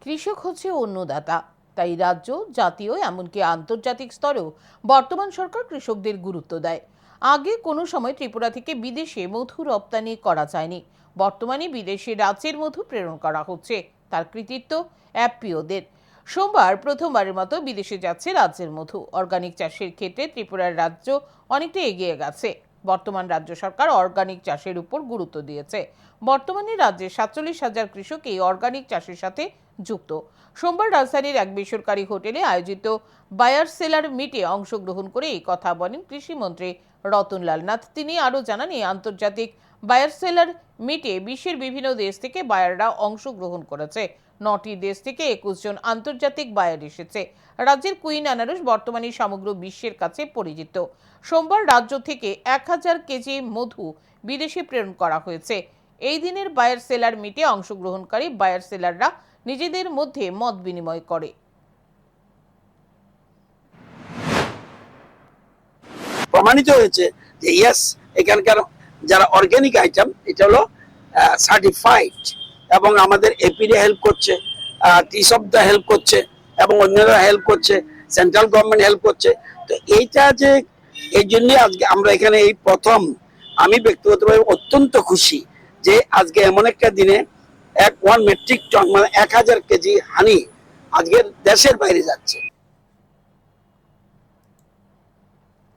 কৃষক হচ্ছে অন্নদাতা, তাই রাজ্য, জাতীয় এমনকি আন্তর্জাতিক স্তরেও বর্তমান সরকার কৃষকদের গুরুত্ব দেয়। আগে কোনো সময় ত্রিপুরা থেকে বিদেশে মধু রপ্তানি করা যায়নি। বর্তমানে বিদেশে রাজ্যের মধু প্রেরণ করা হচ্ছে, তার কৃতিত্ব অ্যাপিওদের। সোমবার প্রথমবারের মতো বিদেশে যাচ্ছে রাজ্যের মধু। অর্গানিক চাষের ক্ষেত্রে ত্রিপুরার রাজ্য অনেকটা এগিয়ে গেছে। বর্তমান রাজ্য সরকার অর্গানিক চাষের উপর গুরুত্ব দিয়েছে। বর্তমানে রাজ্যে 47,000 কৃষক এই অর্গানিক চাষের সাথে যুক্ত। সোমবার রাজধানীর এক বেসরকারি হোটেলে আয়োজিত বায়ার সেলার মিটে অংশগ্রহণ করে এই কথা বলেন কৃষিমন্ত্রী রতনলাল নাথ। তিনি আরও জানান, এই আন্তর্জাতিক বায়ার সেলার মিটে বিশ্বের বিভিন্ন দেশ থেকে বায়াররা অংশগ্রহণ করেছে। 9টি দেশ থেকে 21 জন আন্তর্জাতিক বায়ার এসেছে। রাজ্যের কুইন আনারস বর্তমানে সমগ্র বিশ্বের কাছে পরিচিত। সোমবার রাজ্য থেকে 1000 কেজি মধু বিদেশে প্রেরণ করা হয়েছে। এই দিনের বায়ার সেলার মিটে অংশগ্রহণকারী বায়ার সেলাররা নিজেদের মধ্যে মত বিনিময় করে। প্রমাণিত হয়েছে যে ইয়েস, এখানকার যারা অর্গানিক আইটেম এটা হলো সার্টিফাইড, এবং আমাদের এপিডি হেল্প করছে, টিসবদা হেল্প করছে, এবং অন্যরা হেল্প করছে, সেন্ট্রাল গভর্নমেন্ট হেল্প করছে। তো এইটা যে এই জন্য আজকে আমরা এখানে এই প্রথম, আমি ব্যক্তিগতভাবে অত্যন্ত খুশি যে আজকে এমন একটা দিনে 1 মেট্রিক টন মানে 1000 কেজি হানি আজকের দেশের বাইরে যাচ্ছে।